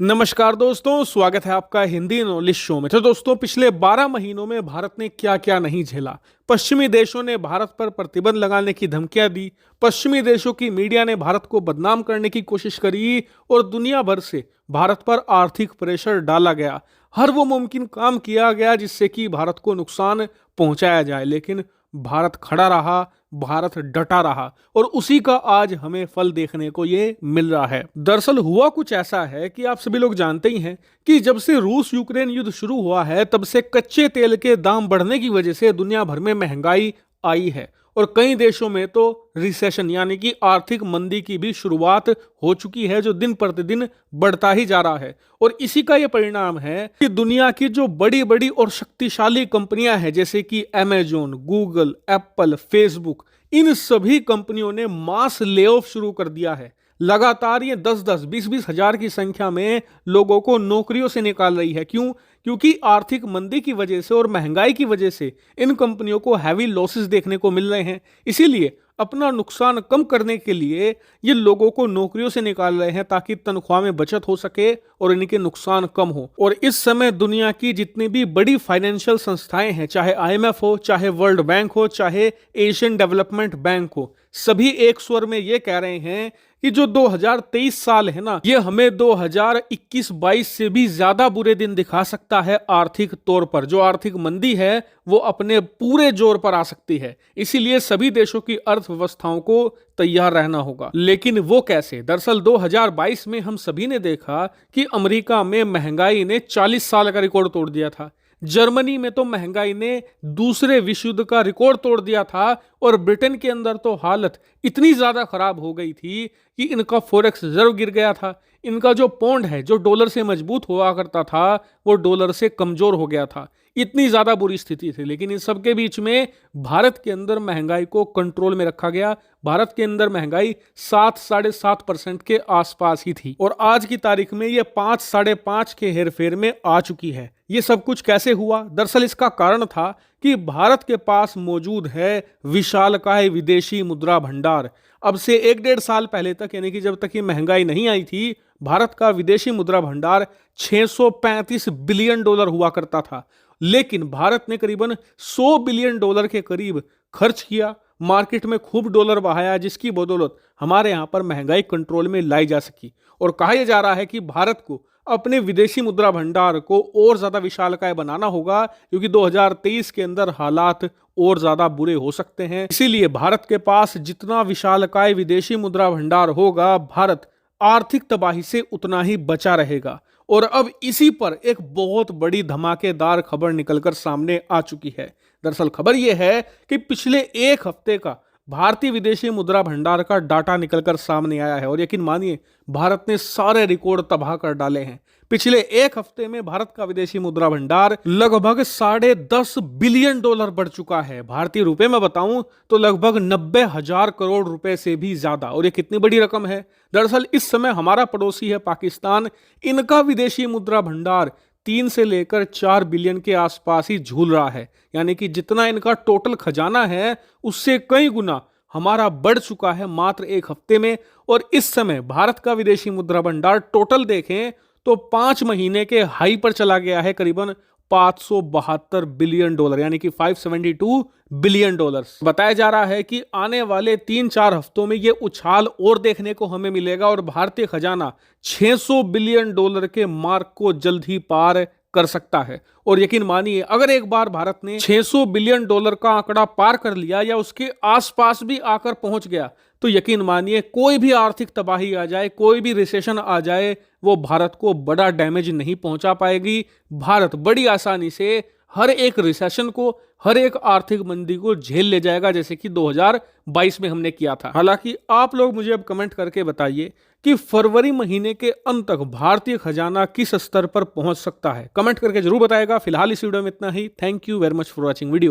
नमस्कार दोस्तों, स्वागत है आपका हिंदी नॉलेज शो में। तो दोस्तों, पिछले 12 महीनों में भारत ने क्या क्या नहीं झेला। पश्चिमी देशों ने भारत पर प्रतिबंध लगाने की धमकियां दी, पश्चिमी देशों की मीडिया ने भारत को बदनाम करने की कोशिश करी और दुनिया भर से भारत पर आर्थिक प्रेशर डाला गया। हर वो मुमकिन काम किया गया जिससे कि भारत को नुकसान पहुंचाया जाए, लेकिन भारत खड़ा रहा, भारत डटा रहा और उसी का आज हमें फल देखने को ये मिल रहा है। दरअसल हुआ कुछ ऐसा है कि आप सभी लोग जानते ही हैं कि जब से रूस यूक्रेन युद्ध शुरू हुआ है तब से कच्चे तेल के दाम बढ़ने की वजह से दुनिया भर में महंगाई आई है और कई देशों में तो रिसेशन यानी कि आर्थिक मंदी की भी शुरुआत हो चुकी है, जो दिन प्रतिदिन बढ़ता ही जा रहा है। और इसी का ये परिणाम है कि दुनिया की जो बड़ी बड़ी और शक्तिशाली कंपनियां हैं जैसे कि अमेजोन, गूगल, एप्पल, फेसबुक, इन सभी कंपनियों ने मास ले ऑफ शुरू कर दिया है। लगातार ये 10-10, 20-20 हजार की संख्या में लोगों को नौकरियों से निकाल रही है। क्यों? क्योंकि आर्थिक मंदी की वजह से और महंगाई की वजह से इन कंपनियों को हैवी लॉसेस देखने को मिल रहे हैं। इसीलिए अपना नुकसान कम करने के लिए ये लोगों को नौकरियों से निकाल रहे हैं ताकि तनख्वाह में बचत हो सके और इनके नुकसान कम हो। और इस समय दुनिया की जितनी भी बड़ी फाइनेंशियल संस्थाएं हैं, चाहे IMF हो, चाहे वर्ल्ड बैंक हो, चाहे एशियन डेवलपमेंट बैंक हो, सभी एक स्वर में ये कह रहे हैं कि जो 2023 साल है ना, ये हमें 2021-22 से भी ज्यादा बुरे दिन दिखा सकता है। आर्थिक तौर पर जो आर्थिक मंदी है वो अपने पूरे जोर पर आ सकती है। इसीलिए सभी देशों की अर्थव्यवस्थाओं को तैयार रहना होगा। लेकिन वो कैसे? दरअसल 2022 में हम सभी ने देखा कि अमेरिका में महंगाई ने 40 साल का रिकॉर्ड तोड़ दिया था। जर्मनी में तो महंगाई ने दूसरे विश्व युद्ध का रिकॉर्ड तोड़ दिया था और ब्रिटेन के अंदर तो हालत इतनी ज्यादा खराब हो गई थी कि इनका फॉरेक्स रिजर्व गिर गया था। इनका जो पौंड है, जो डॉलर से मजबूत हुआ करता था, वो डॉलर से कमजोर हो गया था। इतनी ज्यादा बुरी स्थिति थी। लेकिन इन सबके बीच में भारत के अंदर महंगाई को कंट्रोल में रखा गया। भारत के अंदर महंगाई 7-7.5% के आसपास ही थी और आज की तारीख में ये 5-5.5 के हेरफेर में आ चुकी है। ये सब कुछ कैसे हुआ? दरअसल इसका कारण था कि भारत के पास मौजूद है विशालकाय विदेशी मुद्रा भंडार। अब से 1-1.5 साल पहले तक, यानी कि जब तक ये महंगाई नहीं आई थी, भारत का विदेशी मुद्रा भंडार $635 बिलियन हुआ करता था। लेकिन भारत ने करीबन $100 बिलियन के करीब खर्च किया, मार्केट में खूब डॉलर बहाया, जिसकी बदौलत हमारे यहां पर महंगाई कंट्रोल में लाई जा सकी। और कहा जा रहा है कि भारत को अपने विदेशी मुद्रा भंडार को और ज्यादा विशालकाय बनाना होगा, क्योंकि 2023 के अंदर हालात और ज्यादा बुरे हो सकते हैं। इसीलिए भारत के पास जितना विशालकाय विदेशी मुद्रा भंडार होगा, भारत आर्थिक तबाही से उतना ही बचा रहेगा। और अब इसी पर एक बहुत बड़ी धमाकेदार खबर निकलकर सामने आ चुकी है। दरअसल खबर यह है कि पिछले एक हफ्ते का भारतीय विदेशी मुद्रा भंडार का डाटा निकलकर सामने आया है और यकीन मानिए, भारत ने सारे रिकॉर्ड तबाह कर डाले हैं। पिछले एक हफ्ते में भारत का विदेशी मुद्रा भंडार लगभग $10.5 बिलियन बढ़ चुका है। भारतीय रुपए में बताऊं तो लगभग 90,000 करोड़ रुपए से भी ज्यादा। और ये कितनी बड़ी रकम है? दरअसल इस समय हमारा पड़ोसी है पाकिस्तान, इनका विदेशी मुद्रा भंडार 3 से लेकर 4 बिलियन के आसपास ही झूल रहा है। यानी कि जितना इनका टोटल खजाना है उससे कई गुना हमारा बढ़ चुका है मात्र एक हफ्ते में। और इस समय भारत का विदेशी मुद्रा भंडार टोटल देखें तो 5 महीने के हाई पर चला गया है, करीबन $572 बिलियन, यानी कि $572 बिलियन। बताया जा रहा है कि आने वाले 3-4 हफ्तों में यह उछाल और देखने को हमें मिलेगा और भारतीय खजाना $600 बिलियन के मार्क को जल्द ही पार कर सकता है। और यकीन मानिए, अगर एक बार भारत ने $600 बिलियन का आंकड़ा पार कर लिया या उसके आसपास भी आकर पहुंच गया, तो यकीन मानिए कोई भी आर्थिक तबाही आ जाए, कोई भी रिसेशन आ जाए, वो भारत को बड़ा डैमेज नहीं पहुंचा पाएगी। भारत बड़ी आसानी से हर एक रिसेशन को, हर एक आर्थिक मंदी को झेल ले जाएगा, जैसे कि 2022 में हमने किया था। हालांकि आप लोग मुझे अब कमेंट करके बताइए कि फरवरी महीने के अंत तक भारतीय खजाना किस स्तर पर पहुंच सकता है। कमेंट करके जरूर बताएगा। फिलहाल इस वीडियो में इतना ही। Thank you very much for watching video.